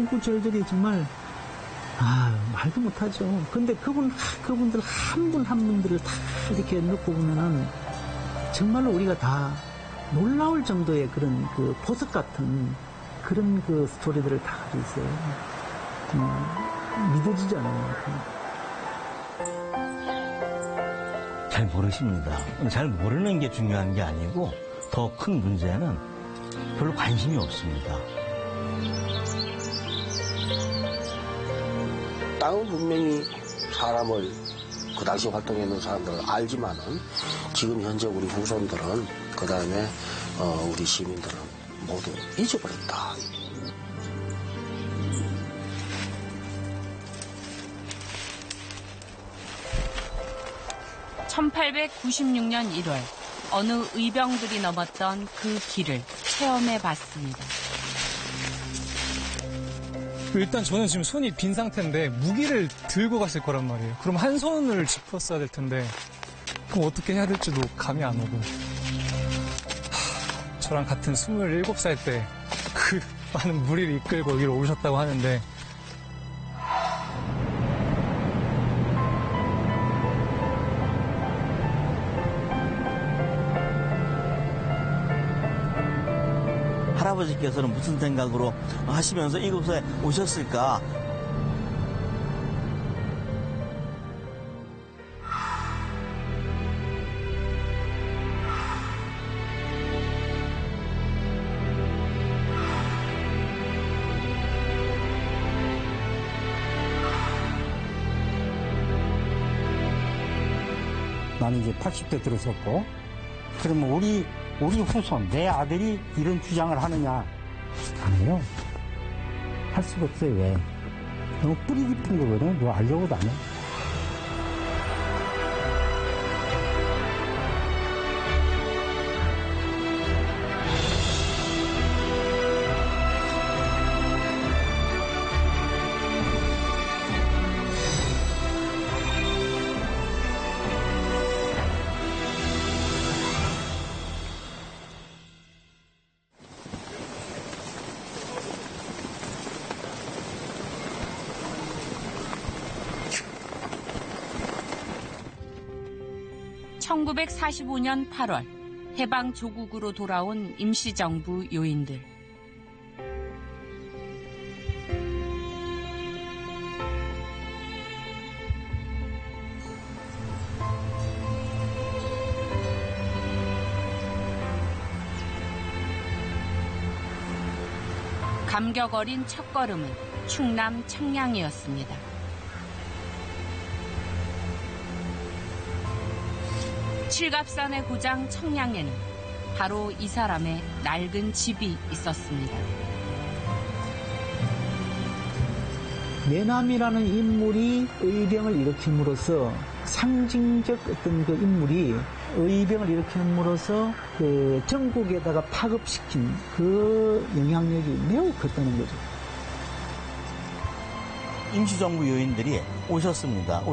구구절절이 정말 말도 못하죠. 근데 그분들 한 분 한 분들을 다 이렇게 놓고 보면은 정말로 우리가 다 놀라울 정도의 그런 그 보석 같은 그런 그 스토리들을 다 가지고 있어요. 믿어지지 않아요. 잘 모르십니다. 잘 모르는 게 중요한 게 아니고 더 큰 문제는 별로 관심이 없습니다. 땅은 분명히 사람을 그 당시 활동했는 사람들을 알지만은 지금 현재 우리 후손들은 그 다음에 우리 시민들은 모두 잊어버렸다. (1896년 1월) 어느 의병들이 넘었던 그 길을 체험해봤습니다. 일단 저는 지금 손이 빈 상태인데 무기를 들고 갔을 거란 말이에요. 그럼 한 손을 짚었어야 될 텐데 그럼 어떻게 해야 될지도 감이 안 오고. 저랑 같은 27살 때 그 많은 무리를 이끌고 여기로 오셨다고 하는데 할아버지께서는 무슨 생각으로 하시면서 이곳에 오셨을까? 나는 이제 80대 들어섰고, 그러면 우리 후손, 내 아들이 이런 주장을 하느냐? 안 해요. 할 수가 없어요. 왜? 너무 뿌리 깊은 거거든. 너 알려고도 안 해. (1945년 8월) 해방 조국으로 돌아온 임시정부 요인들. 감격 어린 첫걸음은 충남 청량이었습니다. 칠갑산의 고장 청량에는 바로 이 사람의 낡은 집이 있었습니다. 내남이라는 인물이 의병을 일으킴으로써 상징적 어떤 그 인물이 의병을 일으킴으로써 그 전국에다가 파급시킨 그 영향력이 매우 컸다는 거죠. 임시정부 요인들이 오셨습니다.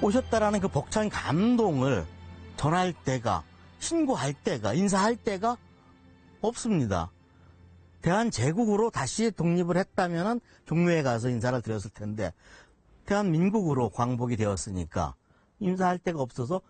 오셨다라는 그 벅찬 감동을 전할 때가, 신고할 때가, 인사할 때가 없습니다. 대한제국으로 다시 독립을 했다면 종묘에 가서 인사를 드렸을 텐데 대한민국으로 광복이 되었으니까 인사할 데가 없어서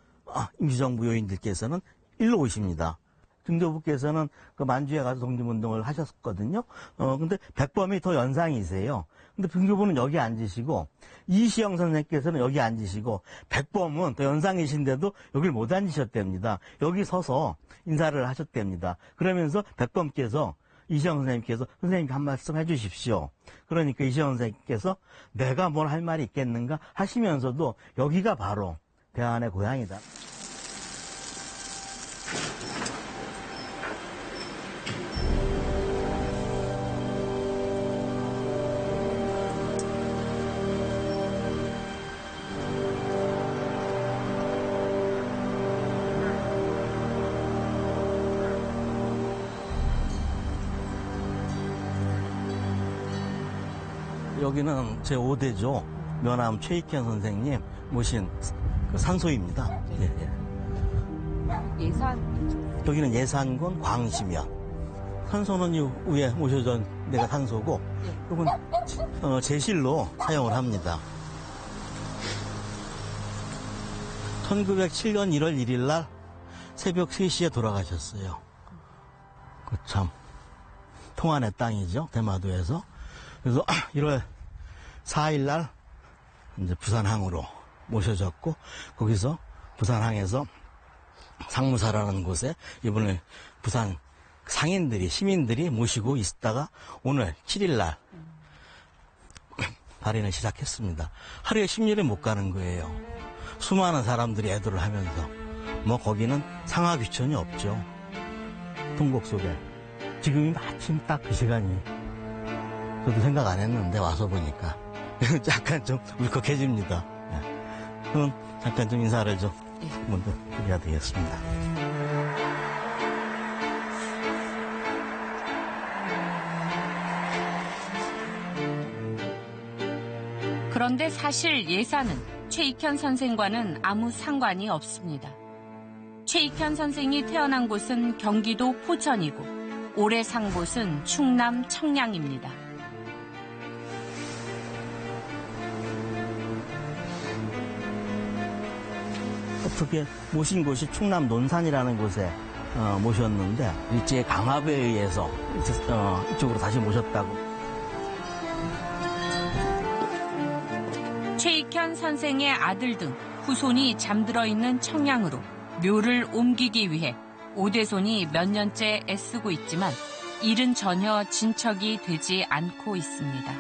임시정부 요인들께서는 일로 오십니다. 등교부께서는 그 만주에 가서 독립운동을 하셨거든요. 근데 백범이 더 연상이세요. 근데 등교부는 여기 앉으시고 이시영 선생님께서는 여기 앉으시고 백범은 더 연상이신데도 여길 못 앉으셨답니다. 여기 서서 인사를 하셨답니다. 그러면서 백범께서 이시영 선생님께서 선생님 한 말씀 해주십시오. 그러니까 이시영 선생님께서 내가 뭘 할 말이 있겠는가 하시면서도 여기가 바로 대한의 고향이다. 여기는 제5대조 면함 최익현 선생님 모신 그 산소입니다. 예산? 여기는 예산군 광시면. 산소는 위에 모셔져 내가 산소고, 이건 제실로 사용을 합니다. 1907년 1월 1일 날 새벽 3시에 돌아가셨어요. 그 참 통안의 땅이죠, 대마도에서. 그래서 1월 4일 날 이제 부산항으로 모셔졌고, 거기서 부산항에서 상무사라는 곳에 이분을 부산 상인들이, 시민들이 모시고 있다가 오늘 7일 날 발인을 시작했습니다. 하루에 10일을 못 가는 거예요. 수많은 사람들이 애도를 하면서. 뭐 거기는 상하 귀천이 없죠. 통곡 속에. 지금이 마침 딱 그 시간이. 저도 생각 안 했는데 와서 보니까 약간 좀 울컥해집니다. 그럼 잠깐 좀 인사를 좀 먼저 드려야 되겠습니다. 그런데 사실 예산은 최익현 선생과는 아무 상관이 없습니다. 최익현 선생이 태어난 곳은 경기도 포천이고 올해 산 곳은 충남 청량입니다. 어떻게 모신 곳이 충남 논산이라는 곳에 모셨는데 일제의 강압에 의해서 이쪽으로 다시 모셨다고. 최익현 선생의 아들 등 후손이 잠들어 있는 청량으로 묘를 옮기기 위해 오대손이 몇 년째 애쓰고 있지만 일은 전혀 진척이 되지 않고 있습니다.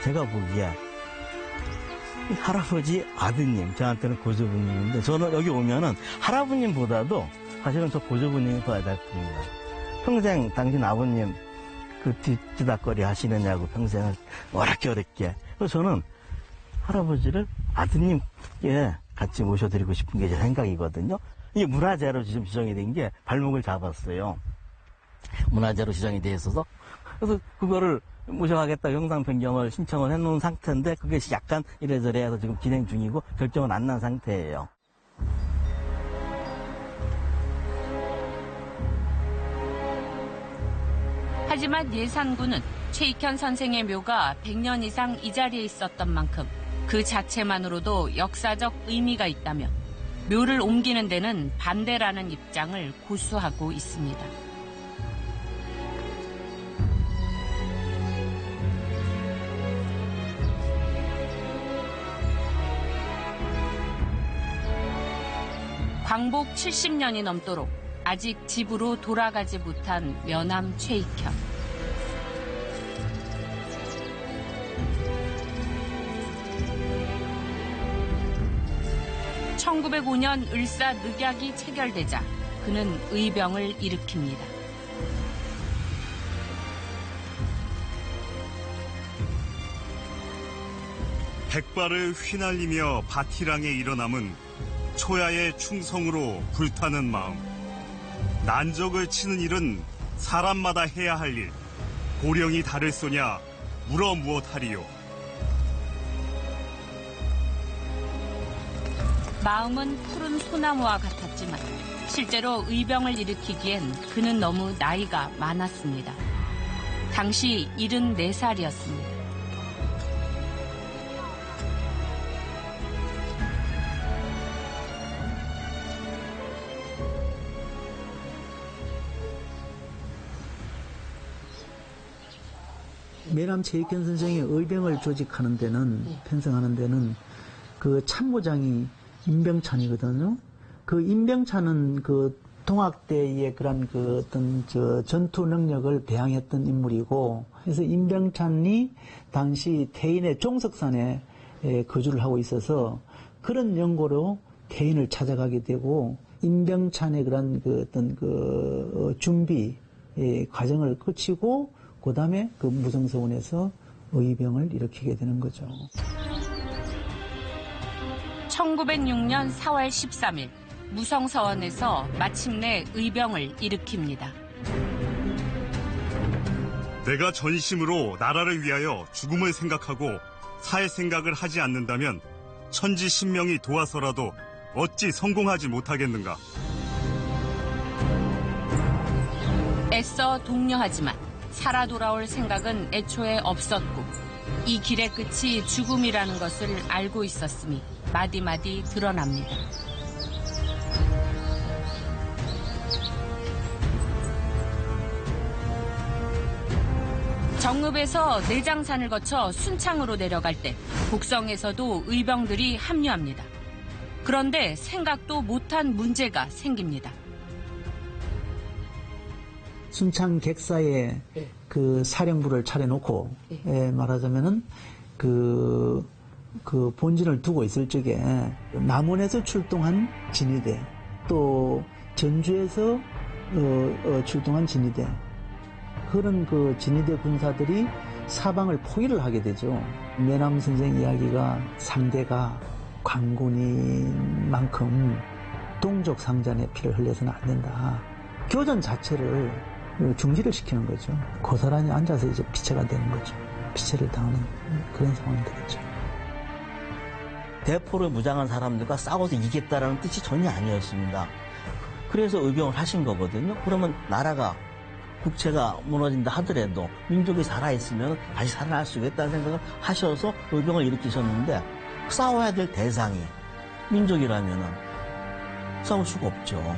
제가 보기에 이 할아버지 아드님, 저한테는 고조부님인데 저는 여기 오면은 할아버님보다도 사실은 저 고조부님이 더 애달픕니다. 평생 당신 아버님 그 뒤지닥거리 하시느냐고 평생을 어렵게. 그래서 저는 할아버지를 아드님께 같이 모셔드리고 싶은 게 제 생각이거든요. 이게 문화재로 지금 지정이 된 게 발목을 잡았어요. 문화재로 지정이 돼 있어서. 그래서 그거를 모셔가겠다 영상 변경을 신청을 해놓은 상태인데 그게 약간 이래저래 해서 지금 진행 중이고 결정은 안 난 상태예요. 하지만 예산군은 최익현 선생의 묘가 100년 이상 이 자리에 있었던 만큼 그 자체만으로도 역사적 의미가 있다며 묘를 옮기는 데는 반대라는 입장을 고수하고 있습니다. 광복 70년이 넘도록 아직 집으로 돌아가지 못한 면암 최익현. (1905년) 을사늑약이 체결되자 그는 의병을 일으킵니다. 백발을 휘날리며 바티랑에 일어남은 초야의 충성으로 불타는 마음. 난적을 치는 일은 사람마다 해야 할 일. 고령이 다를 소냐 물어 무엇하리요. 마음은 푸른 소나무와 같았지만 실제로 의병을 일으키기엔 그는 너무 나이가 많았습니다. 당시 74살이었습니다. 면암 최익현 선생의 의병을 조직하는 데는, 편성하는 데는 그 참모장이 임병찬이거든요. 그 임병찬은 그 동학대의 그런 그 어떤 전투 능력을 대항했던 인물이고, 그래서 임병찬이 당시 태인의 종석산에 거주를 하고 있어서 그런 연고로 태인을 찾아가게 되고, 임병찬의 그런 그 어떤 그 준비 과정을 거치고 그 다음에 그 무성서원에서 의병을 일으키게 되는 거죠. 1906년 4월 13일 무성서원에서 마침내 의병을 일으킵니다. 내가 전심으로 나라를 위하여 죽음을 생각하고 살 생각을 하지 않는다면 천지신명이 도와서라도 어찌 성공하지 못하겠는가. 애써 독려하지만 살아 돌아올 생각은 애초에 없었고 이 길의 끝이 죽음이라는 것을 알고 있었음이 마디마디 드러납니다. 정읍에서 내장산을 거쳐 순창으로 내려갈 때 곡성에서도 의병들이 합류합니다. 그런데 생각도 못한 문제가 생깁니다. 순창 객사에 그 사령부를 차려놓고 말하자면은 그 본진을 두고 있을 적에 남원에서 출동한 진위대 또 전주에서 출동한 진위대 그런 그 진위대 군사들이 사방을 포위를 하게 되죠. 매남 선생 이야기가 상대가 광군인 만큼 동족 상잔의 피를 흘려서는 안 된다. 교전 자체를 중지를 시키는 거죠. 고스란히 앉아서 이제 피체가 되는 거죠. 피체를 당하는 그런 상황이 되겠죠. 대포를 무장한 사람들과 싸워서 이기겠다라는 뜻이 전혀 아니었습니다. 그래서 의병을 하신 거거든요. 그러면 나라가 국채가 무너진다 하더라도 민족이 살아있으면 다시 살아날 수 있겠다는 생각을 하셔서 의병을 일으키셨는데 싸워야 될 대상이 민족이라면 싸울 수가 없죠.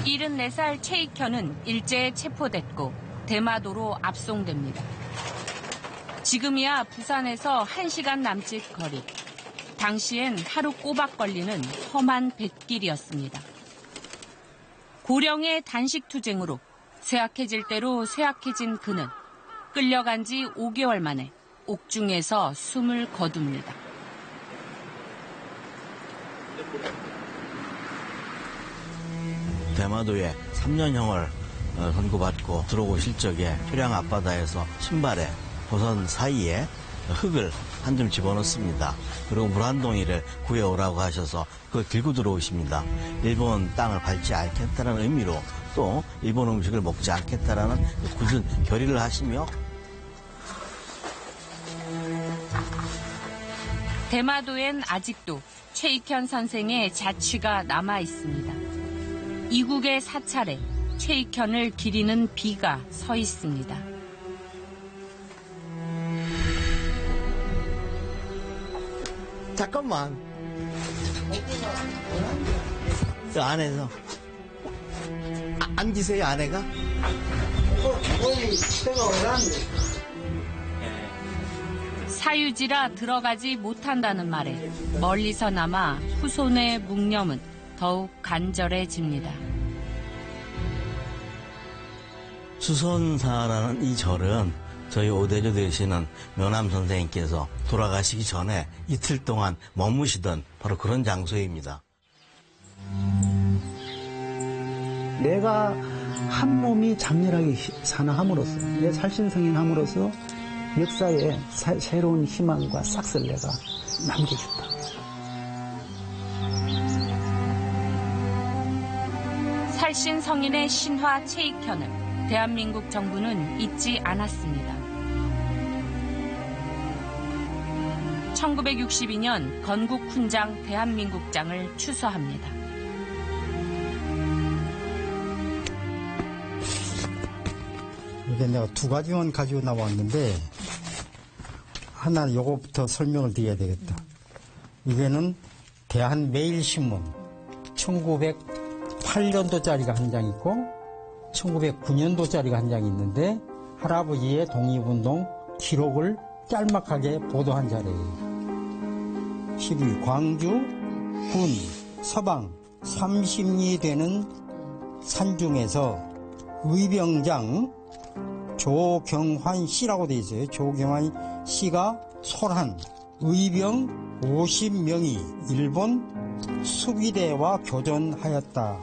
일흔 4살 최익현은 일제에 체포됐고 대마도로 압송됩니다. 지금이야 부산에서 1시간 남짓 거리. 당시엔 하루 꼬박 걸리는 험한 뱃길이었습니다. 고령의 단식투쟁으로 쇠약해질 대로 쇠약해진 그는 끌려간 지 5개월 만에 옥중에서 숨을 거둡니다. 대마도에 3년형을 선고받고 들어오실 적에 효량 앞바다에서 신발에 보선 사이에 흙을 한 줌 집어넣습니다. 그리고 물 한 동이를 구해오라고 하셔서 그걸 들고 들어오십니다. 일본 땅을 밟지 않겠다는 의미로 또 일본 음식을 먹지 않겠다라는 굳은 결의를 하시며 대마도엔 아직도 최익현 선생의 자취가 남아 있습니다. 이국의 사찰에 최익현을 기리는 비가 서 있습니다. 잠깐만. 저 안에서 앉으세요, 아내가. 사유지라 들어가지 못한다는 말에 멀리서 남아 후손의 묵념은 더욱 간절해집니다. 수선사라는 이 절은 저희 오대조 되시는 명남 선생님께서 돌아가시기 전에 이틀 동안 머무시던 바로 그런 장소입니다. 내가 한 몸이 장렬하게 산화함으로써 내 살신성인함으로써 역사에 새로운 희망과 싹을 내가 남기겠다. 살신성인의 신화 최익현을 대한민국 정부는 잊지 않았습니다. 1962년 건국 훈장 대한민국장을 추서합니다. 이게 내가 두 가지만 가지고 나왔는데 하나 요거부터 설명을 드려야 되겠다. 이게는 대한매일신문 1908년도짜리가 한 장 있고 1909년도짜리가 한 장이 있는데 할아버지의 독립운동 기록을 짤막하게 보도한 자료예요. 10일 광주 군 서방 30리 되는 산중에서 의병장 조경환 씨라고 돼 있어요. 조경환 씨가 솔한 의병 50명이 일본 수비대와 교전하였다.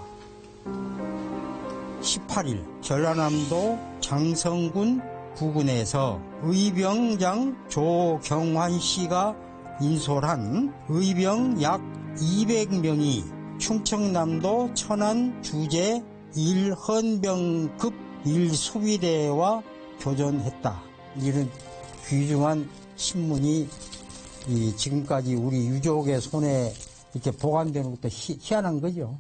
18일 전라남도 장성군 부근에서 의병장 조경환 씨가 인솔한 의병 약 200명이 충청남도 천안 주재 일헌병급 일수비대와 교전했다. 이런 귀중한 신문이 지금까지 우리 유족의 손에 이렇게 보관되는 것도 희한한 거죠.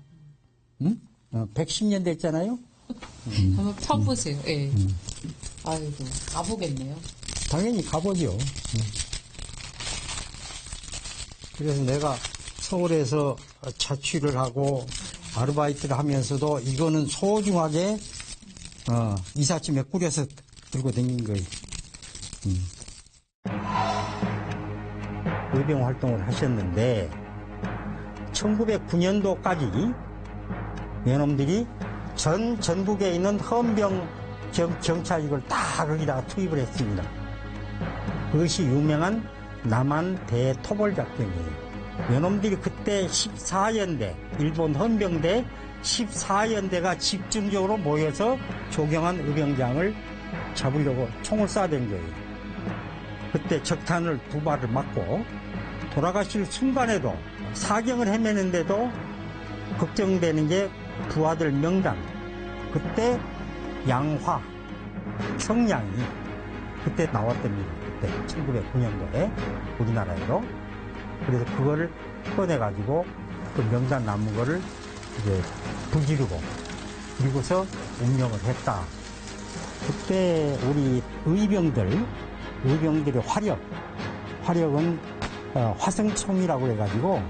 응? 110년 됐잖아요. 한번 펴보세요. 예. 아이고, 가보겠네요. 당연히 가보죠. 그래서 내가 서울에서 자취를 하고 아르바이트를 하면서도 이거는 소중하게 이삿짐에 꾸려서 들고 다닌 거예요. 의병 활동을 하셨는데 1909년도까지 여놈들이 전 전국에 있는 헌병 경찰직을 다 거기다가 투입을 했습니다. 그것이 유명한 남한 대토벌 작전이에요. 여놈들이 그때 14연대, 일본 헌병대 14연대가 집중적으로 모여서 조경한 의병장을 잡으려고 총을 쏴댄 거예요. 그때 적탄을 2발을 맞고 돌아가실 순간에도 사경을 헤매는데도 걱정되는 게 부하들 명단. 그때 양화, 청량이 그때 나왔답니다. 그때 1909년도에 우리나라에도. 그래서 그거를 꺼내가지고 그 명단 남은 거를 이제 불지르고 그리고서 운영을 했다. 그때 우리 의병들의 화력은 화성총이라고 해가지고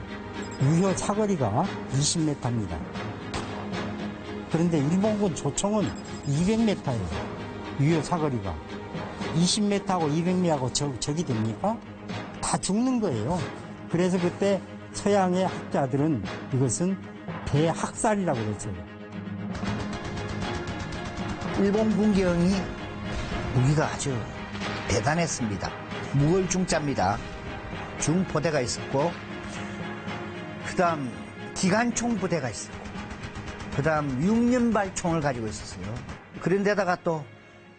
유효 사거리가 20m입니다. 그런데 일본군 조총은 200m예요. 유효 사거리가. 20m하고 200m하고 적이 됩니까? 다 죽는 거예요. 그래서 그때 서양의 학자들은 이것은 대학살이라고 그랬어요. 일본 군경이 무기가 아주 대단했습니다. 무월중자입니다. 중포대가 있었고, 그 다음 기관총 부대가 있었고, 그 다음 6년발 총을 가지고 있었어요. 그런데다가 또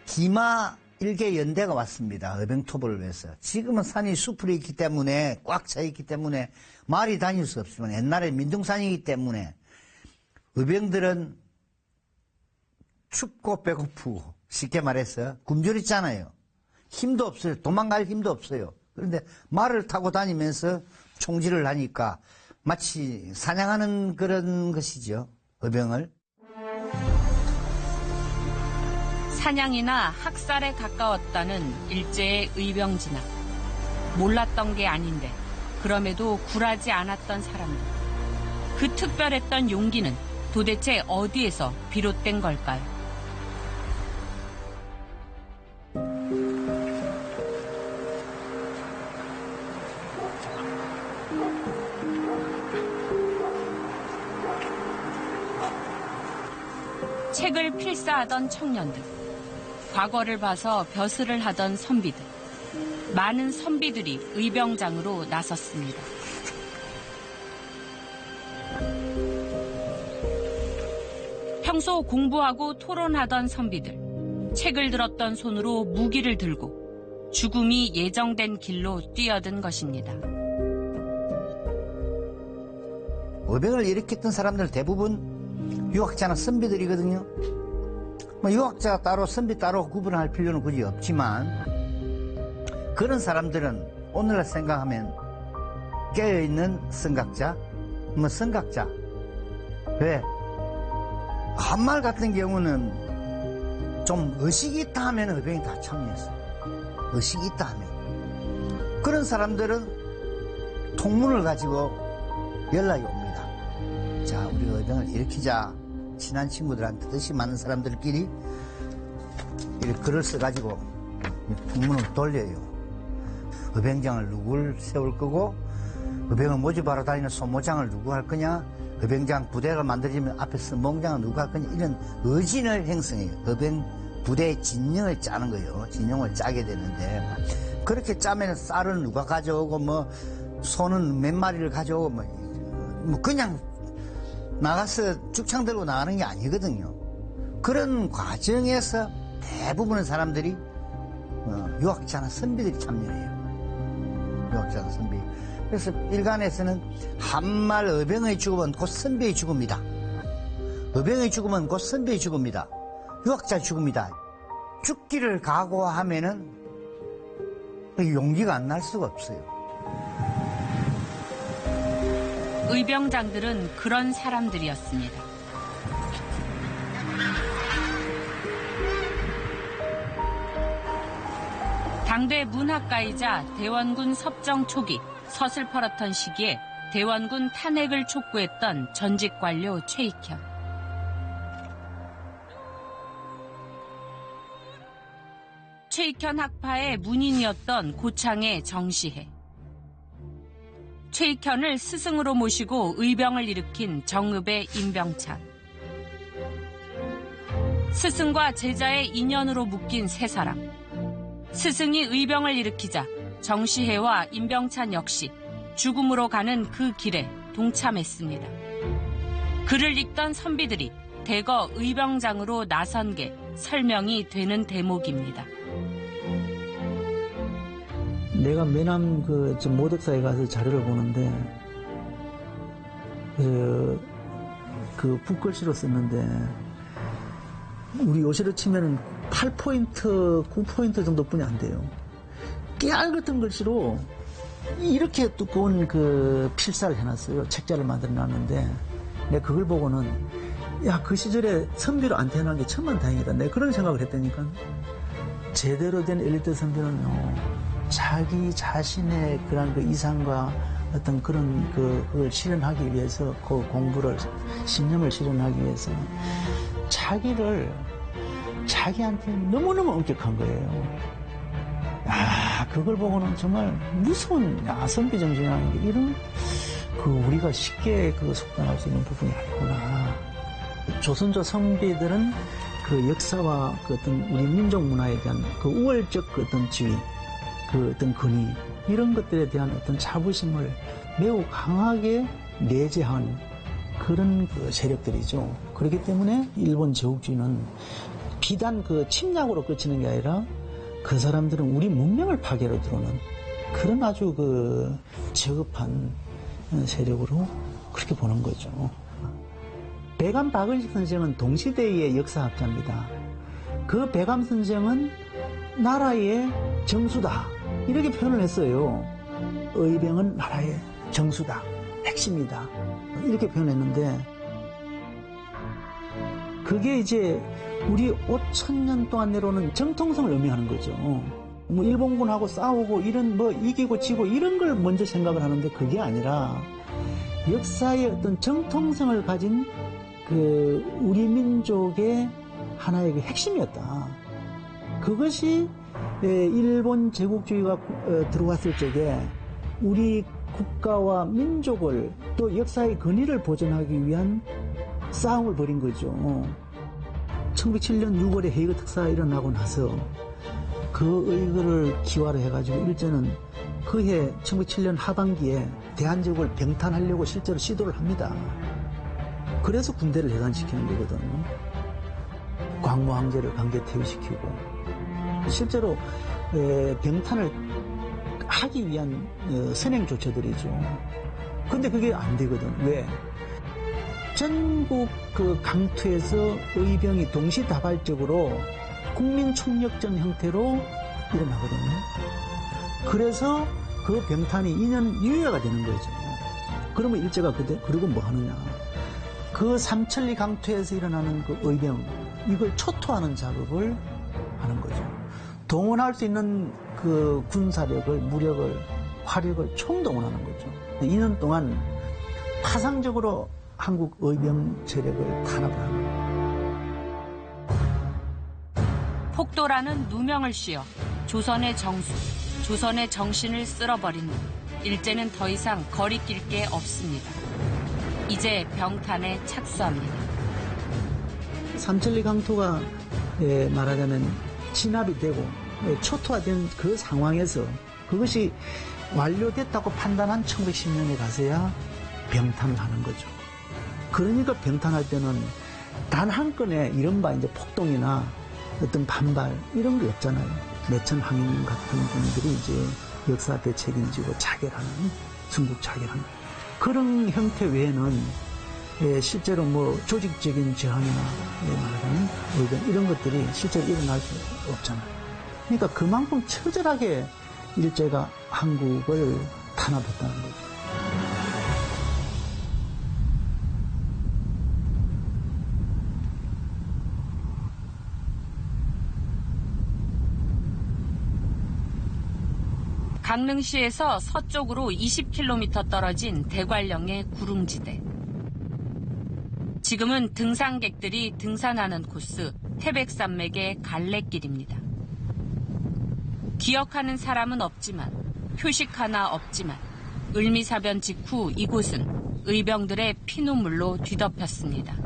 기마 일개 연대가 왔습니다. 의병토벌을 위해서. 지금은 산이 숲으로 있기 때문에 꽉 차 있기 때문에 말이 다닐 수 없지만 옛날에 민둥산이기 때문에 의병들은 춥고 배고프고 쉽게 말해서 굶주렸잖아요. 힘도 없어요. 도망갈 힘도 없어요. 그런데 말을 타고 다니면서 총질을 하니까 마치 사냥하는 그런 것이죠. 의병을. 사냥이나 학살에 가까웠다는 일제의 의병 진압. 몰랐던 게 아닌데 그럼에도 굴하지 않았던 사람들. 그 특별했던 용기는 도대체 어디에서 비롯된 걸까요? 책을 필사하던 청년들, 과거를 봐서 벼슬을 하던 선비들, 많은 선비들이 의병장으로 나섰습니다. 평소 공부하고 토론하던 선비들, 책을 들었던 손으로 무기를 들고 죽음이 예정된 길로 뛰어든 것입니다. 의병을 일으켰던 사람들 대부분 유학자나 선비들이거든요. 뭐 유학자가 따로 선비 따로 구분할 필요는 굳이 없지만 그런 사람들은 오늘날 생각하면 깨어있는 선각자, 뭐 선각자. 왜? 한말 같은 경우는 좀 의식이 있다 하면 의병이 다 참여했어요. 의식이 있다 하면. 그런 사람들은 통문을 가지고 연락이 옵니다. 자, 우리 의병을 일으키자. 친한 친구들한테 뜻이 많은 사람들끼리 이렇게 글을 써가지고 통문을 돌려요. 의병장을 누굴 세울 거고, 의병을 모집하러 다니는 소모장을 누구 할 거냐, 의병장 부대가 만들어지면 앞에 선봉장을 누구 할 거냐, 이런 의진을 형성해요. 의병 부대의 진영을 짜는 거예요. 진영을 짜게 되는데, 그렇게 짜면 쌀은 누가 가져오고, 뭐 소는 몇 마리를 가져오고, 뭐 그냥 나가서 죽창 들고 나가는 게 아니거든요. 그런 과정에서 대부분의 사람들이 유학자나 선비들이 참여해요. 유학자나 선비. 그래서 일간에서는 한말 의병의 죽음은 곧 선비의 죽음이다. 의병의 죽음은 곧 선비의 죽음이다. 유학자 죽음이다. 죽기를 각오하면은 용기가 안 날 수가 없어요. 의병장들은 그런 사람들이었습니다. 당대 문학가이자 대원군 섭정 초기 서슬퍼렇던 시기에 대원군 탄핵을 촉구했던 전직 관료 최익현. 최익현 학파의 문인이었던 고창의 정시해. 최익현을 스승으로 모시고 의병을 일으킨 정읍의 임병찬. 스승과 제자의 인연으로 묶인 세 사람. 스승이 의병을 일으키자 정시해와 임병찬 역시 죽음으로 가는 그 길에 동참했습니다. 글을 읽던 선비들이 대거 의병장으로 나선 게 설명이 되는 대목입니다. 내가 매남 모덕사에 가서 자료를 보는데 그 붓글씨로 썼는데 우리 요새로 치면은 8포인트, 9포인트 정도뿐이 안 돼요. 깨알같은 글씨로 이렇게 두꺼운 그 필사를 해놨어요. 책자를 만들어놨는데 내가 그걸 보고는 야, 그 시절에 선비로 안 태어난 게 천만다행이다. 내가 그런 생각을 했다니까. 제대로 된 엘리트 선비는 자기 자신의 그런 그 이상과 어떤 그런 그걸 실현하기 위해서 그 공부를, 신념을 실현하기 위해서 자기한테 너무너무 엄격한 거예요. 그걸 보고는 정말 무서운 선비 정신이라는 게 이런 우리가 쉽게 속단할 수 있는 부분이 아니구나. 조선조 선비들은 그 역사와 그 어떤 우리 민족 문화에 대한 그 우월적 그 어떤 지위, 그 어떤 권위, 이런 것들에 대한 어떤 자부심을 매우 강하게 내재한 그런 그 세력들이죠. 그렇기 때문에 일본 제국주의는 비단 그 침략으로 그치는 게 아니라 그 사람들은 우리 문명을 파괴로 들어오는 그런 아주 그 저급한 세력으로 그렇게 보는 거죠. 배감 박은식 선생은 동시대의 역사학자입니다. 그 배감 선생은 나라의 정수다 이렇게 표현을 했어요. 의병은 나라의 정수다, 핵심이다 이렇게 표현했는데 그게 이제 우리 5,000년 동안 내려오는 정통성을 의미하는 거죠. 뭐 일본군하고 싸우고 이런 이기고 지고 이런 걸 먼저 생각을 하는데 그게 아니라 역사의 어떤 정통성을 가진 그 우리 민족의 하나의 그 핵심이었다. 그것이 일본 제국주의가 들어왔을 적에 우리 국가와 민족을 또 역사의 권위를 보존하기 위한 싸움을 벌인 거죠. 1907년 6월에 헤이그 특사가 일어나고 나서 그 의거를 기화로 해가지고 일제는 그해 1907년 하반기에 대한제국을 병탄하려고 실제로 시도를 합니다. 그래서 군대를 해산시키는 거거든요. 광무항제를 강제 퇴위시키고 실제로 병탄을 하기 위한 선행 조처들이죠. 근데 그게 안 되거든. 왜? 전국 그 강투에서 의병이 동시다발적으로 국민총력전 형태로 일어나거든요. 그래서 그 병탄이 2년 유예가 되는 거죠. 그러면 일제가 그리고 뭐 하느냐. 그 삼천리 강투에서 일어나는 그 의병, 이걸 초토하는 작업을 하는 거죠. 동원할 수 있는 그 군사력을, 무력을, 화력을 총동원하는 거죠. 2년 동안 파상적으로 한국 의병 세력을 탄압을 합니다. 폭도라는 누명을 씌워 조선의 정수, 조선의 정신을 쓸어버린 후 일제는 더 이상 거리낄 게 없습니다. 이제 병탄에 착수합니다. 삼천리 강토가 말하자면 진압이 되고 초토화된 그 상황에서 그것이 완료됐다고 판단한 1910년에 가서야 병탄을 하는 거죠. 그러니까 병탄할 때는 단 한 건의 이른바 이제 폭동이나 어떤 반발 이런 게 없잖아요. 매천 항인 같은 분들이 이제 역사 앞에 책임지고 자결하는, 중국 자결하는 그런 형태 외에는 실제로 뭐 조직적인 저항이나 말하자면 의견 이런 것들이 실제로 일어날 수 없잖아요. 그러니까 그만큼 처절하게 일제가 한국을 탄압했다는 거죠. 강릉시에서 서쪽으로 20km 떨어진 대관령의 구릉지대. 지금은 등산객들이 등산하는 코스 태백산맥의 갈래길입니다. 기억하는 사람은 없지만, 표식 하나 없지만 을미사변 직후 이곳은 의병들의 피눈물로 뒤덮였습니다.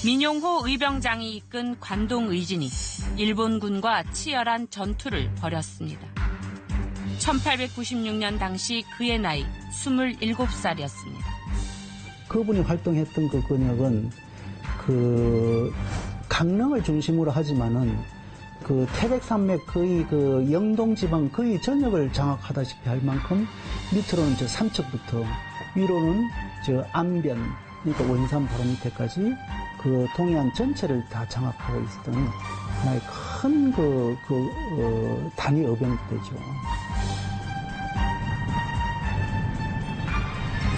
민용호 의병장이 이끈 관동의진이 일본군과 치열한 전투를 벌였습니다. 1896년 당시 그의 나이 27살이었습니다. 그분이 활동했던 그 근역은 강릉을 중심으로 하지만은 태백산맥 거의 영동 지방 거의 전역을 장악하다시피 할 만큼 밑으로는 삼척부터 위로는 안변, 그러니까 원산 바로 밑에까지 동해안 전체를 다 장악하고 있었던 하나의 큰 단위 의병대죠.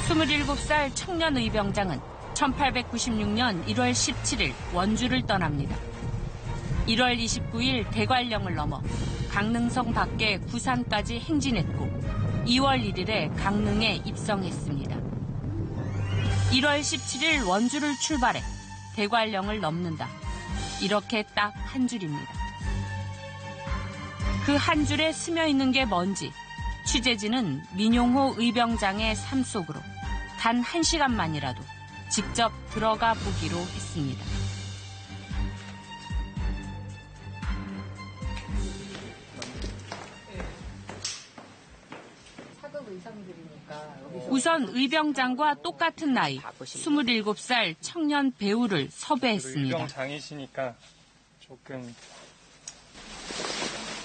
27살 청년 의병장은 1896년 1월 17일 원주를 떠납니다. 1월 29일 대관령을 넘어 강릉성 밖에 구산까지 행진했고 2월 1일에 강릉에 입성했습니다. 1월 17일 원주를 출발해 대관령을 넘는다. 이렇게 딱 한 줄입니다. 그 한 줄에 스며 있는 게 뭔지 취재진은 민용호 의병장의 삶 속으로 단 1시간만이라도 직접 들어가 보기로 했습니다. 우선 의병장과 똑같은 나이 27살 청년 배우를 섭외했습니다. 의병장이시니까 조금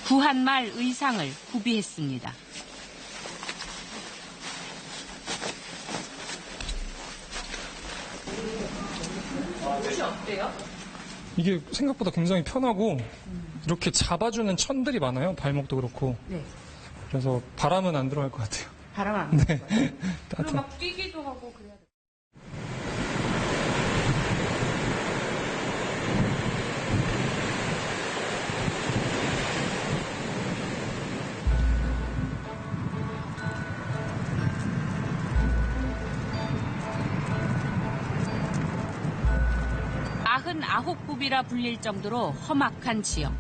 구한말 의상을 구비했습니다. 옷이 어때요? 이게 생각보다 굉장히 편하고 이렇게 잡아주는 천들이 많아요. 발목도 그렇고. 네. 그래서 바람은 안 들어갈 것 같아요. 바람 안 들어갈 것 같아요. 따뜻한. 막 뛰기도 하고 그래야 돼요. 아흔아홉 굽이라 불릴 정도로 험악한 지역.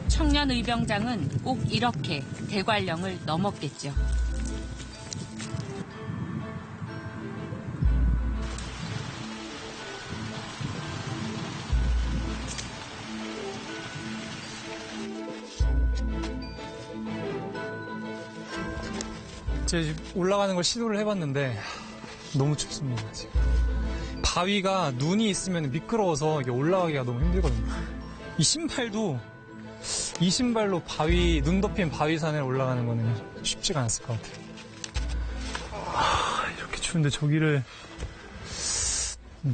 청년 의병장은 꼭 이렇게 대관령을 넘었겠죠. 제 올라가는 걸 시도를 해봤는데 너무 춥습니다. 지금. 바위가 눈이 있으면 미끄러워서 이게 올라가기가 너무 힘들거든요. 이 신발로 눈 덮인 바위산에 올라가는 거는 쉽지가 않았을 것 같아요. 이렇게 추운데 저기를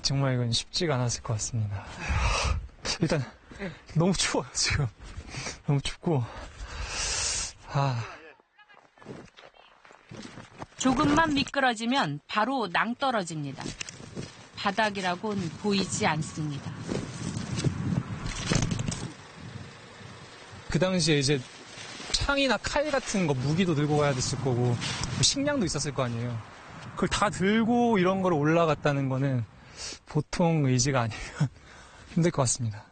정말 이건 쉽지가 않았을 것 같습니다. 일단 너무 추워요 지금. 너무 춥고. 조금만 미끄러지면 바로 낭떠러집니다. 바닥이라곤 보이지 않습니다. 그 당시에 이제 창이나 칼 같은 거 무기도 들고 가야 됐을 거고 식량도 있었을 거 아니에요. 그걸 다 들고 이런 걸 올라갔다는 거는 보통 의지가 아니면 힘들 것 같습니다.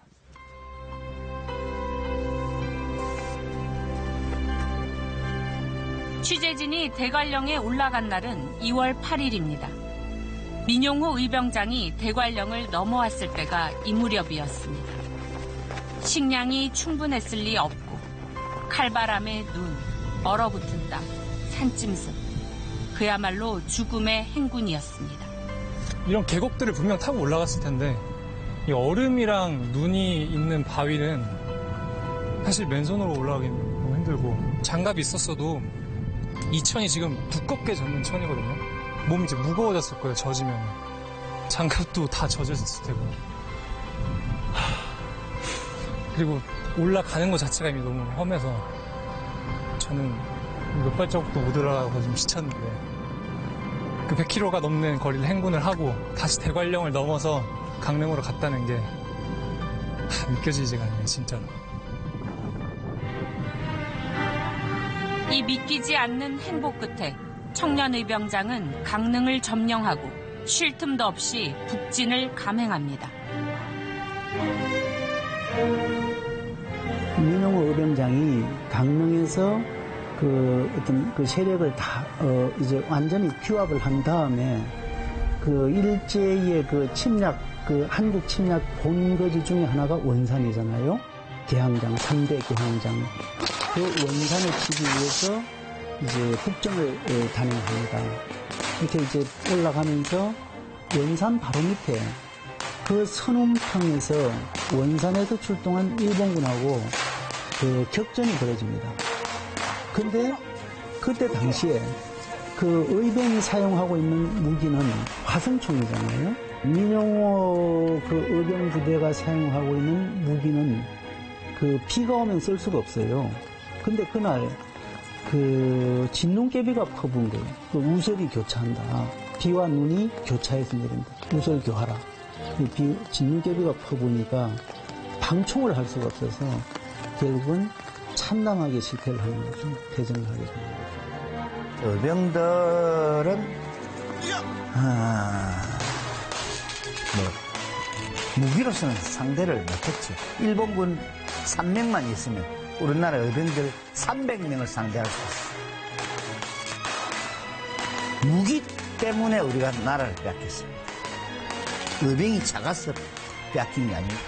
취재진이 대관령에 올라간 날은 2월 8일입니다. 민용호 의병장이 대관령을 넘어왔을 때가 이 무렵이었습니다. 식량이 충분했을 리 없고 칼바람에 눈, 얼어붙은 땀, 산짐승. 그야말로 죽음의 행군이었습니다. 이런 계곡들을 분명 타고 올라갔을 텐데 이 얼음이랑 눈이 있는 바위는 사실 맨손으로 올라가기 너무 힘들고 장갑이 있었어도 이 천이 지금 두껍게 젖는 천이거든요. 몸이 이제 무거워졌을 거예요, 젖으면. 장갑도 다 젖었을 테고. 그리고 올라가는 것 자체가 이미 너무 험해서 저는 몇 발자국도 못 올라가고 좀 지쳤는데 그 100km가 넘는 거리를 행군을 하고 다시 대관령을 넘어서 강릉으로 갔다는 게 믿겨지지가 않네요, 진짜로. 이 믿기지 않는 행복 끝에 청년의병장은 강릉을 점령하고 쉴 틈도 없이 북진을 감행합니다. 민용호 의병장이 강릉에서 그 어떤 그 세력을 다 이제 완전히 규합을 한 다음에 그 일제의 그 침략, 그 한국 침략 본거지 중에 하나가 원산이잖아요. 개항장, 3대 개항장. 그 원산을 치기 위해서 이제 북정을 단행합니다. 이렇게 이제 올라가면서 원산 바로 밑에 그 선움탕에서 원산에서 출동한 일본군하고 그 격전이 벌어집니다. 근데 그때 당시에 그 의병이 사용하고 있는 무기는 화성총이잖아요. 민용호 그 의병 부대가 사용하고 있는 무기는 그 비가 오면 쓸 수가 없어요. 근데 그날 그 진눈깨비가 퍼부은 거예요. 그 우설이 교차한다. 비와 눈이 교차해서 내린다. 우설 교하라. 진눈깨비가 퍼부으니까 방총을 할 수가 없어서 결국은 참담하게 실패를 하는 거죠. 대전을 하게 됩니다. 의병들은 무기로서는 상대를 못했죠. 일본군 3명만 있으면 우리나라 의병들 300명을 상대할 수 있어요. 무기 때문에 우리가 나라를 빼앗겼습니다. 의병이 작아서 빼앗긴 게 아닙니다.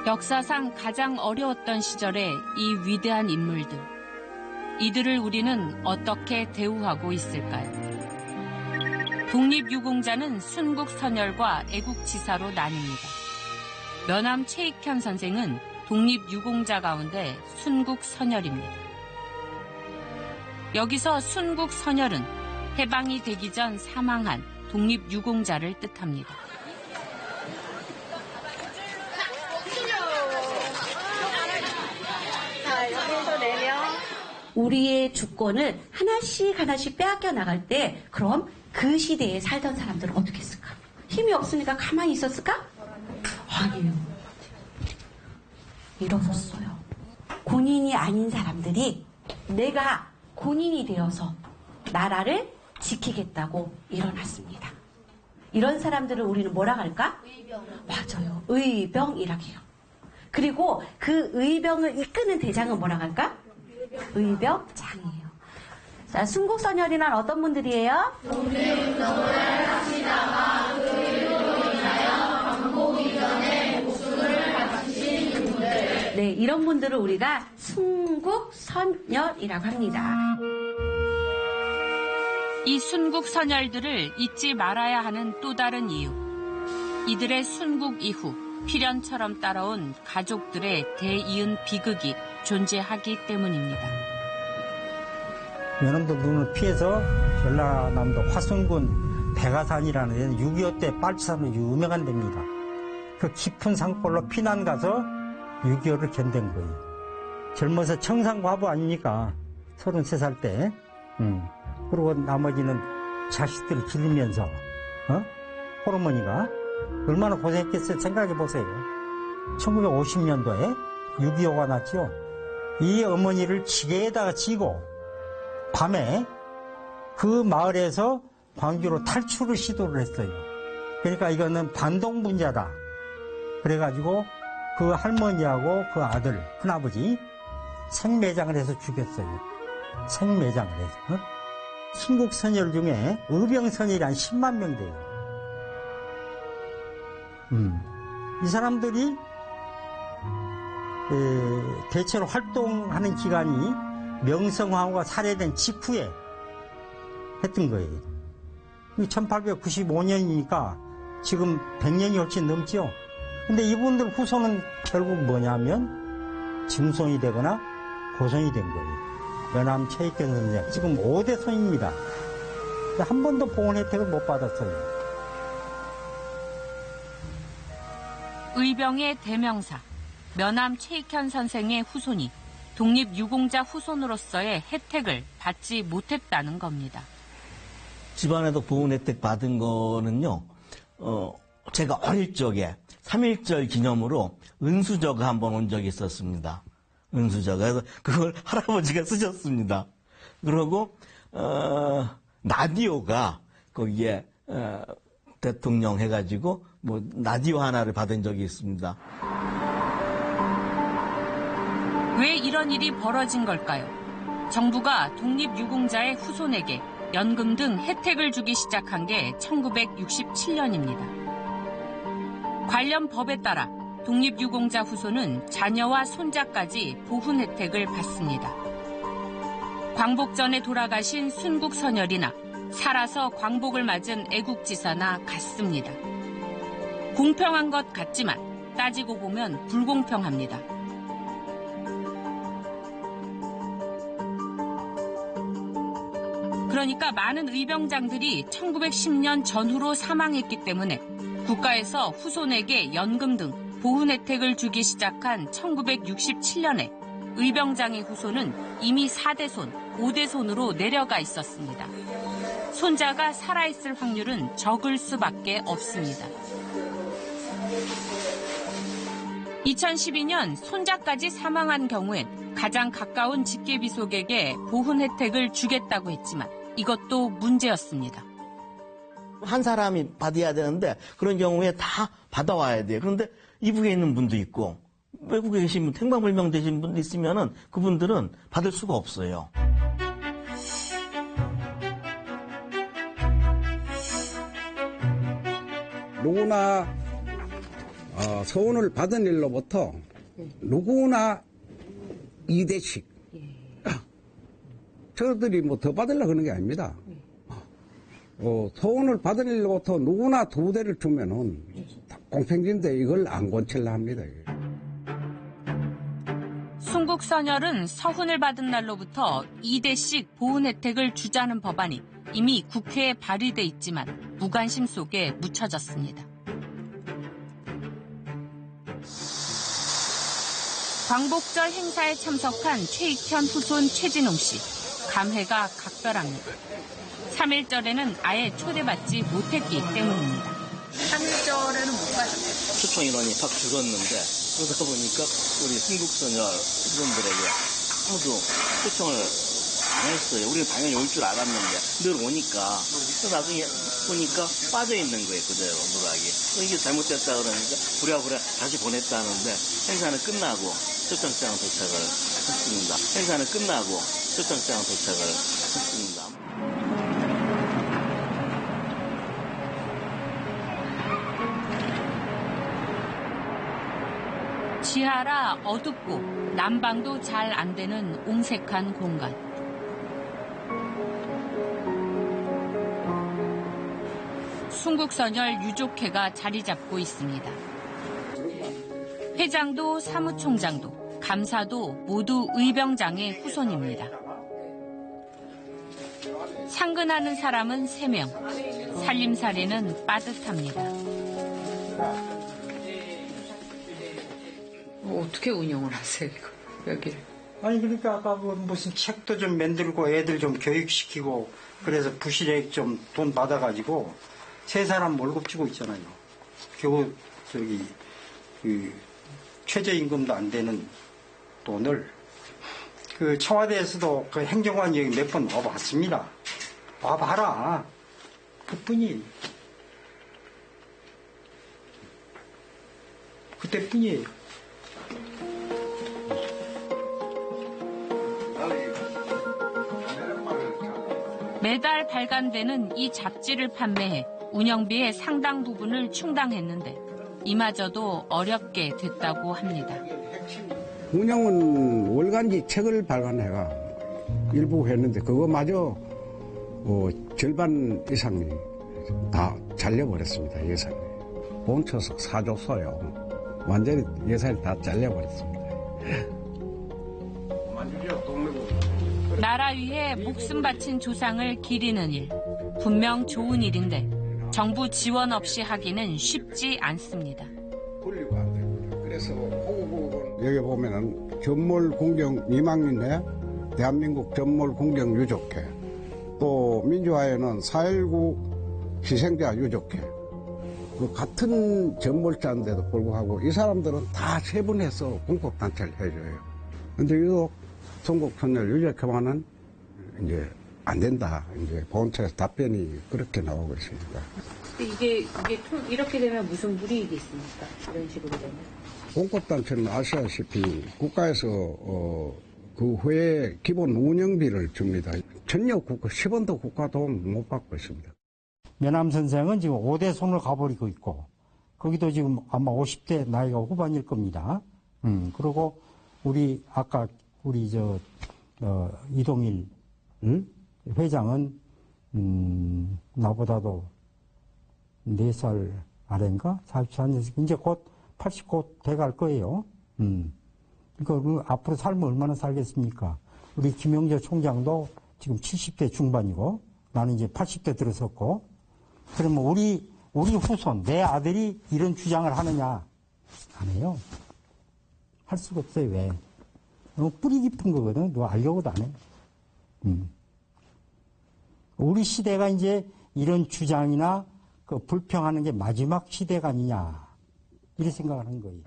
역사상 가장 어려웠던 시절의 이 위대한 인물들. 이들을 우리는 어떻게 대우하고 있을까요? 독립유공자는 순국선열과 애국지사로 나뉩니다. 면함 최익현 선생은 독립유공자 가운데 순국선열입니다. 여기서 순국선열은 해방이 되기 전 사망한 독립유공자를 뜻합니다. 우리의 주권을 하나씩 빼앗겨 나갈 때 그럼 그 시대에 살던 사람들은 어떻게 했을까? 힘이 없으니까 가만히 있었을까? 아니에요. 일어섰어요. 군인이 아닌 사람들이 내가 군인이 되어서 나라를 지키겠다고 일어났습니다. 이런 사람들을 우리는 뭐라 할까? 의병. 맞아요. 의병이라고 해요. 그리고 그 의병을 이끄는 대장은 뭐라 할까? 의병장이에요. 자, 순국선열이란 어떤 분들이에요? 독립운동을 하시다가 의병으로 인하여 광복 이전에 목숨을 바치신 분들. 네, 이런 분들을 우리가 순국선열이라고 합니다. 이 순국선열들을 잊지 말아야 하는 또 다른 이유. 이들의 순국 이후 필연처럼 따라온 가족들의 대이은 비극이 존재하기 때문입니다. 연암도 눈을 피해서 전라남도 화순군 백아산이라는 데는 6.25 때 빨치산으로 유명한 데입니다. 그 깊은 산골로 피난 가서 6.25를 견딘 거예요. 젊어서 청산과부 아닙니까? 33살 때. 그리고 나머지는 자식들을 기르면서 호르머니가 얼마나 고생했겠어요. 생각해 보세요. 1950년도에 6.25가 났죠. 이 어머니를 지게에다가 지고 밤에 그 마을에서 광주로 탈출을 시도를 했어요. 그러니까 이거는 반동분자다. 그래가지고 그 할머니하고 그 아들, 큰아버지 생매장을 해서 죽였어요. 생매장을 해서. 순국선열 중에 의병선열이 한 10만 명 돼요. 이 사람들이 대체로 활동하는 기간이 명성황후가 살해된 직후에 했던 거예요. 1895년이니까 지금 100년이 훨씬 넘죠. 근데 이분들 후손은 결국 뭐냐면 증손이 되거나 고손이 된 거예요. 연암 최익견 선생 지금 5대 손입니다. 한 번도 보훈 혜택을 못 받았어요. 의병의 대명사 면암 최익현 선생의 후손이 독립유공자 후손으로서의 혜택을 받지 못했다는 겁니다. 집안에도 보훈 혜택 받은 거는요, 제가 어릴 적에 3.1절 기념으로 은수저가 한번 온 적이 있었습니다. 은수저가. 그래서 그걸 할아버지가 쓰셨습니다. 그리고, 라디오가 거기에, 대통령 해가지고, 라디오 하나를 받은 적이 있습니다. 왜 이런 일이 벌어진 걸까요? 정부가 독립유공자의 후손에게 연금 등 혜택을 주기 시작한 게 1967년입니다. 관련 법에 따라 독립유공자 후손은 자녀와 손자까지 보훈 혜택을 받습니다. 광복 전에 돌아가신 순국선열이나 살아서 광복을 맞은 애국지사나 같습니다. 공평한 것 같지만 따지고 보면 불공평합니다. 그러니까 많은 의병장들이 1910년 전후로 사망했기 때문에 국가에서 후손에게 연금 등 보훈 혜택을 주기 시작한 1967년에 의병장의 후손은 이미 4대손, 5대손으로 내려가 있었습니다. 손자가 살아있을 확률은 적을 수밖에 없습니다. 2012년 손자까지 사망한 경우엔 가장 가까운 직계비속에게 보훈 혜택을 주겠다고 했지만 이것도 문제였습니다. 한 사람이 받아야 되는데 그런 경우에 다 받아와야 돼요. 그런데 이북에 있는 분도 있고 외국에 계신 분, 행방불명 되신 분도 있으면은 그분들은 받을 수가 없어요. 누구나 소원을 받은 일로부터 누구나 2대씩 저들이 뭐 더 받으려고 하는 게 아닙니다. 소원을 받은 일로부터 누구나 2대를 주면은 공평진데 이걸 안 권칠라 합니다. 순국선열은 서훈을 받은 날로부터 2대씩 보훈 혜택을 주자는 법안이 이미 국회에 발의돼 있지만 무관심 속에 묻혀졌습니다. 광복절 행사에 참석한 최익현 후손 최진웅 씨. 감회가 각별합니다. 3.1절에는 아예 초대받지 못했기 때문입니다. 3.1절에는 못 가셨어요? 초청 인원이 팍 줄었는데 그러다 보니까 우리 순국선열 후손들에게 아무도 초청을 안 했어요. 우리는 당연히 올 줄 알았는데 늘 오니까 또 나중에 보니까 빠져있는 거예요. 그대로 누락이. 이게 잘못됐다 그러니까 부랴부랴 다시 보냈다는데 행사는 끝나고 초청장 도착을 했습니다. 행사는 끝나고 초청장 도착을 했습니다. 지하라 어둡고 난방도 잘 안 되는 옹색한 공간. 순국선열 유족회가 자리 잡고 있습니다. 회장도 사무총장도 감사도 모두 의병장의 후손입니다. 상근하는 사람은 3명, 살림살이는 빠듯합니다. 어떻게 운영을 하세요, 여기를? 아니, 그러니까 아까 무슨 책도 좀 만들고 애들 좀 교육시키고 그래서 부실액 좀 돈 받아가지고 3사람 월급 주고 있잖아요. 겨우 최저임금도 안 되는 돈을 청와대에서도 그 행정관 여기 몇 번 와봤습니다. 와봐라. 그뿐이 그때뿐이에요. 매달 발간되는 이 잡지를 판매해 운영비의 상당 부분을 충당했는데 이마저도 어렵게 됐다고 합니다. 운영은 월간지 책을 발간해가 일부 했는데 그거마저 절반 이상이 다 잘려버렸습니다. 예산이. 본초석 4조서요. 완전히 예산이 다 잘려버렸습니다. 나라 위해 목숨 바친 조상을 기리는 일, 분명 좋은 일인데 정부 지원 없이 하기는 쉽지 않습니다. 그래서 여기 보면은 전몰 공경 미망인회, 대한민국 전몰 공경 유족회, 또 민주화에는 4.19 희생자 유족회, 그 같은 전몰자인데도 불구하고 이 사람들은 다 세분해서 공법단체를 해줘요. 근데 유독 송곡선열 유족회만은 이제 안 된다. 이제 본처에서 답변이 그렇게 나오고 있습니다. 이게 이렇게 되면 무슨 불이익이 있습니까? 이런 식으로 되면? 공법단체는 아시다시피 국가에서 그 후에 기본 운영비를 줍니다. 전혀 10원도 국가 도움 못 받고 있습니다. 면함 선생은 지금 5대 손을 가버리고 있고, 거기도 지금 아마 50대 나이가 후반일 겁니다. 그리고 아까 우리 이동일 회장은 나보다도 4살 아래인가? 44년생, 이제 곧 80 곧 돼갈 거예요. 그러니까 앞으로 살면 얼마나 살겠습니까? 우리 김영재 총장도 지금 70대 중반이고, 나는 이제 80대 들어섰고, 그러면 우리 후손, 내 아들이 이런 주장을 하느냐? 안 해요. 할 수가 없어요. 왜? 너무 뿌리 깊은 거거든. 너 알려고도 안 해. 우리 시대가 이제 이런 주장이나 그 불평하는 게 마지막 시대가 아니냐. 이런 생각을 한 거예요.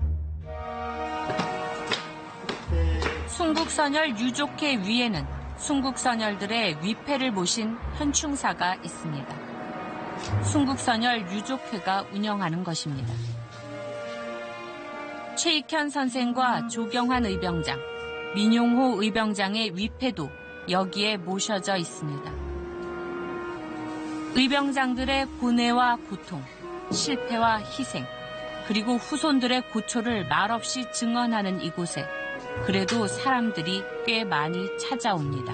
순국선열 유족회 위에는 순국선열들의 위패를 모신 현충사가 있습니다. 순국선열 유족회가 운영하는 것입니다. 최익현 선생과 조경환 의병장, 민용호 의병장의 위패도 여기에 모셔져 있습니다. 의병장들의 고뇌와 고통, 실패와 희생, 그리고 후손들의 고초를 말없이 증언하는 이곳에 그래도 사람들이 꽤 많이 찾아옵니다.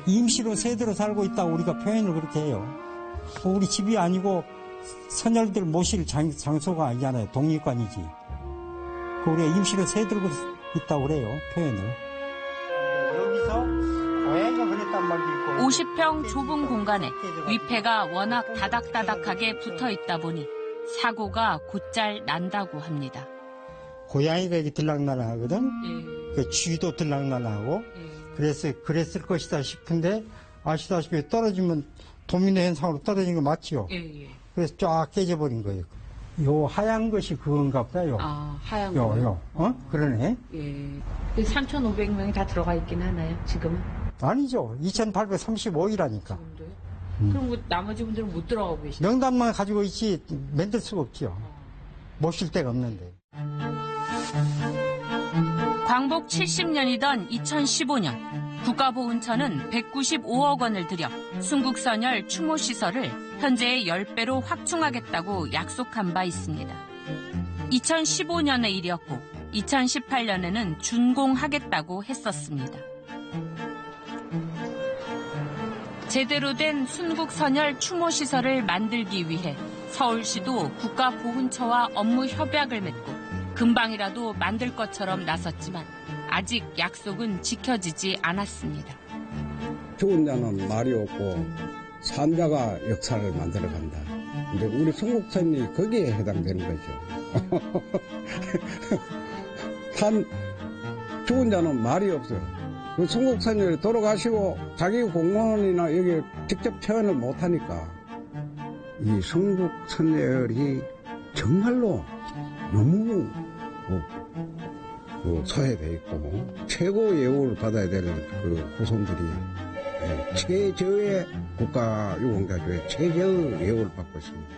임시로 세대로 살고 있다고 우리가 표현을 그렇게 해요. 우리 집이 아니고 선열들 모실 장소가 아니잖아요. 독립관이지. 우리가 임시로 세들고 있다고 그래요. 표현을. 여기서 고양이가 그랬단 말도 있고. 50평 좁은 공간에 위패가 워낙 다닥다닥하게 붙어 있다 보니 사고가 곧잘 난다고 합니다. 고양이가 이렇게 들락날락하거든. 그 쥐도 들락날락하고. 그래서 그랬을 것이다 싶은데 아시다시피 떨어지면 도미노 현상으로 떨어진 거 맞지요? 그래서 쫙 깨져버린 거예요. 요 하얀 것이 그건가 보다요. 아, 하얀 거. 그러네. 예. 3,500명이 다 들어가 있긴 하나요, 지금은? 아니죠. 2,835이라니까. 그럼 뭐 나머지 분들은 못 들어가고 계시죠? 명단만 가지고 있지 만들 수가 없죠. 모실 데가 없는데. 광복 70년이던 2015년 국가보훈처는 195억 원을 들여 순국선열 추모시설을 현재의 10배로 확충하겠다고 약속한 바 있습니다. 2015년의 일이었고 2018년에는 준공하겠다고 했었습니다. 제대로 된 순국선열 추모시설을 만들기 위해 서울시도 국가보훈처와 업무 협약을 맺고 금방이라도 만들 것처럼 나섰지만 아직 약속은 지켜지지 않았습니다. 죽은 자는 말이 없고 산자가 역사를 만들어간다. 근데 우리 순국선이 거기에 해당되는 거죠. 죽은 자는 말이 없어요. 그 순국선열이 돌아가시고 자기 공무원이나 여기 직접 표현을 못하니까 이 순국선열이 정말로 너무 소외되어 있고 최고 예우를 받아야 되는 그 후손들이 최저의 국가유공자조의 최저의 예우를 받고 있습니다.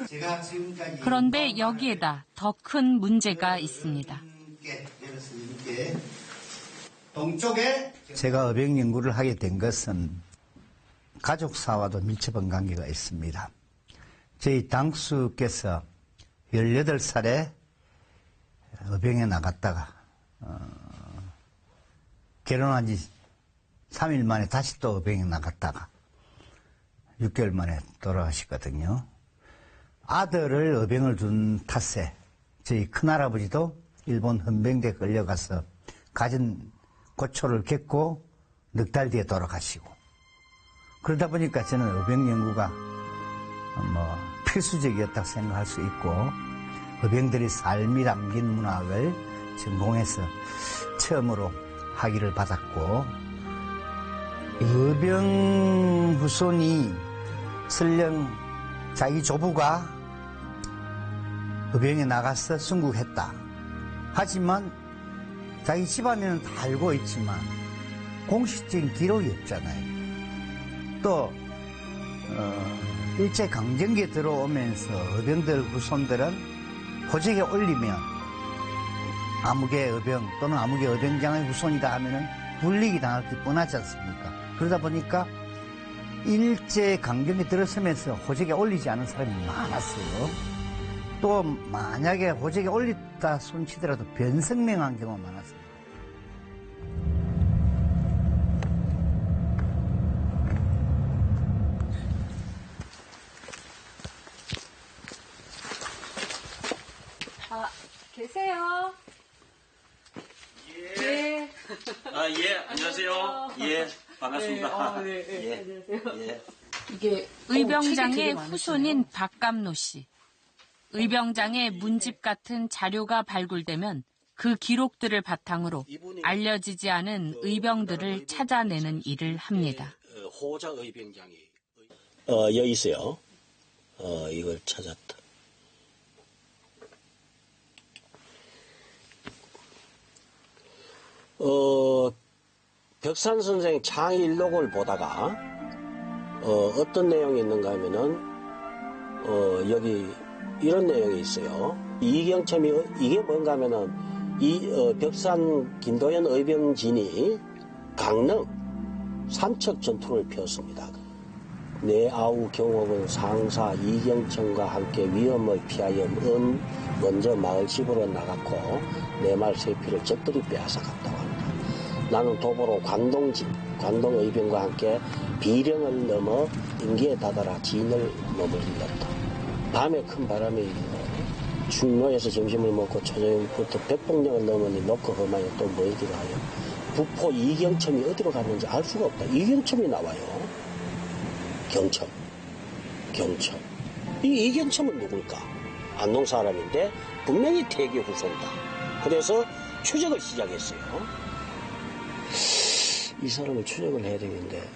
제가 지금까지 그런데 여기에다 더 큰 문제가 있습니다. 동쪽에 제가 어병 연구를 하게 된 것은 가족사와도 밀접한 관계가 있습니다. 저희 당수께서 18살에 어병에 나갔다가 결혼한 지 3일 만에 다시 또 어병에 나갔다가 6개월 만에 돌아가시거든요. 아들을 어병을 둔 탓에 저희 큰할아버지도 일본 헌병대에 끌려가서 가진 고초를 겪고 넉 달 뒤에 돌아가시고, 그러다 보니까 저는 어병 연구가 필수적이었다고 생각할 수 있고, 어병들의 삶이 담긴 문학을 전공해서 처음으로 학위를 받았고, 어병 후손이 설령 자기 조부가 어병에 나가서 순국했다. 하지만 자기 집안에는 다 알고 있지만 공식적인 기록이 없잖아요. 또 일제강점기에 들어오면서 어병들 후손들은 호적에 올리면 아무개 어병 또는 아무개 어병장의 후손이다 하면은 불리기 당할 게 뻔하지 않습니까? 그러다 보니까 일제강점기 들어서면서 호적에 올리지 않은 사람이 많았어요. 또 만약에 호적에 올렸다 손치더라도 변성명한 경우가 많았습니다. 계세요? 예. 아, 예, 안녕하세요. 예, 반갑습니다. 네, 안녕하세요. 예. 이게 의병장의 후손인 박감노 씨. 의병장의 문집 같은 자료가 발굴되면 그 기록들을 바탕으로 알려지지 않은 의병들을 찾아내는 일을 합니다. 호자 의병장이 여기 있어요. 이걸 찾았다. 벽산 선생 창일록을 보다가 어떤 내용이 있는가 하면은 여기 이런 내용이 있어요. 이경첨이 이게 뭔가 하면은 벽산 김도현 의병진이 강릉 삼척 전투를 펴었습니다. 내 아우 경옥은 상사 이경첨과 함께 위험을 피하여 먼저 마을 집으로 나갔고 내 말 세피를 적들이 빼앗아 갔다고 합니다. 나는 도보로 광동 의병과 함께 비령을 넘어 인기에 다다라 진을 머물렀다. 밤에 큰 바람이 일고 충로에서 점심을 먹고 초저녁부터 백봉령을 넘으니 놓고 험하여 또 모이기로 하여 부포 이경첨이 어디로 갔는지 알 수가 없다. 이경첨이 나와요. 경첨. 이 이경첨은 누굴까? 안동 사람인데 분명히 태계 후손이다. 그래서 추적을 시작했어요. 이 사람을 추적을 해야 되는데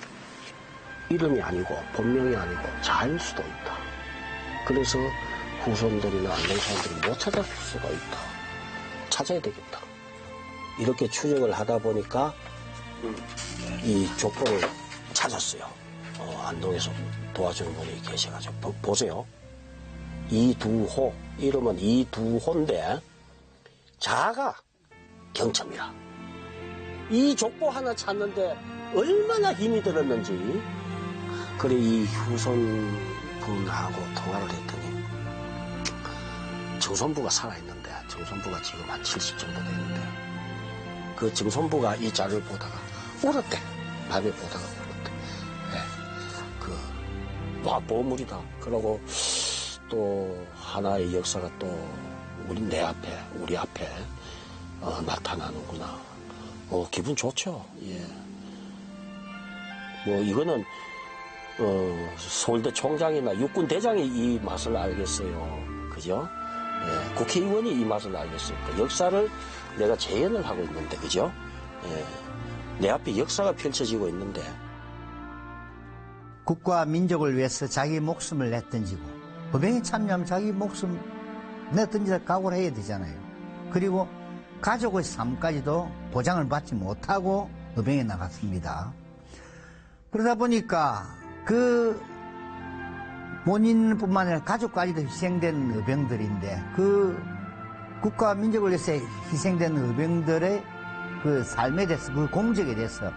이름이 아니고 본명이 아니고 자일 수도 있다. 그래서 후손들이나 안동 사람들이 못 찾을 수가 있다. 찾아야 되겠다. 이렇게 추적을 하다 보니까 이 족보를 찾았어요. 안동에서 도와주는 분이 계셔가지고 보세요. 이두호, 이름은 이두호인데 자가 경첨이라. 이 족보 하나 찾는데 얼마나 힘이 들었는지. 그래 이 후손분하고 통화를 했더니 증손부가 살아있는데, 증손부가 지금 한 70 정도 되는데 그 증손부가 이 자료를 보다가 울었대. 밤에 보다가 울었대. 와, 보물이다. 그러고 또 하나의 역사가 또 우리 앞에 나타나는구나. 기분 좋죠. 예. 이거는 서울대 총장이나 육군 대장이 이 맛을 알겠어요. 그죠? 예. 국회의원이 이 맛을 알겠어요. 그 역사를 내가 재현을 하고 있는데, 그죠? 예. 내 앞에 역사가 펼쳐지고 있는데. 국가와 민족을 위해서 자기 목숨을 내던지고 법행에 참여하면 자기 목숨 내던지다 각오를 해야 되잖아요. 그리고 가족의 삶까지도 보장을 받지 못하고 법행에 나갔습니다. 그러다 보니까 그 본인뿐만 아니라 가족까지도 희생된 의병들인데 그 국가 민족을 위해서 희생된 의병들의 그 삶에 대해서 그 공적에 대해서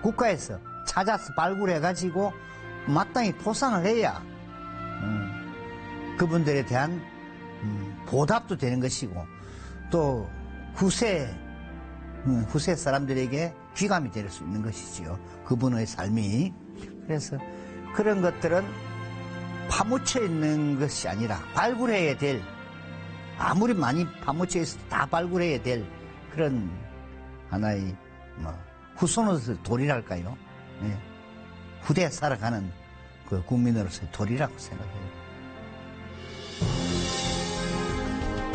국가에서 찾아서 발굴해가지고 마땅히 포상을 해야 그분들에 대한 보답도 되는 것이고 또 후세 사람들에게 귀감이 될 수 있는 것이지요. 그분의 삶이. 그래서 그런 것들은 파묻혀 있는 것이 아니라 발굴해야 될, 아무리 많이 파묻혀 있어도 다 발굴해야 될 그런 하나의 후손으로서의 도리랄까요? 네. 후대에 살아가는 그 국민으로서의 도리라고 생각해요.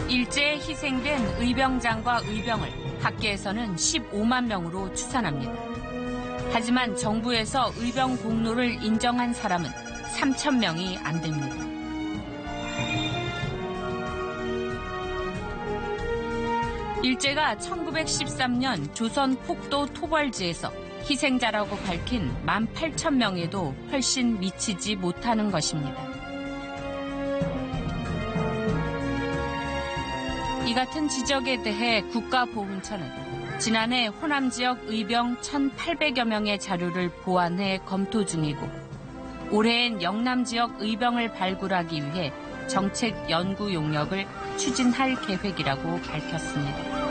일제에 희생된 의병장과 의병을 학계에서는 15만 명으로 추산합니다. 하지만 정부에서 의병 공로를 인정한 사람은 3,000명이 안 됩니다. 일제가 1913년 조선 폭도 토벌지에서 희생자라고 밝힌 18,000명에도 훨씬 미치지 못하는 것입니다. 이 같은 지적에 대해 국가보훈처는 지난해 호남 지역 의병 1,800여 명의 자료를 보완해 검토 중이고 올해엔 영남 지역 의병을 발굴하기 위해 정책 연구 용역을 추진할 계획이라고 밝혔습니다.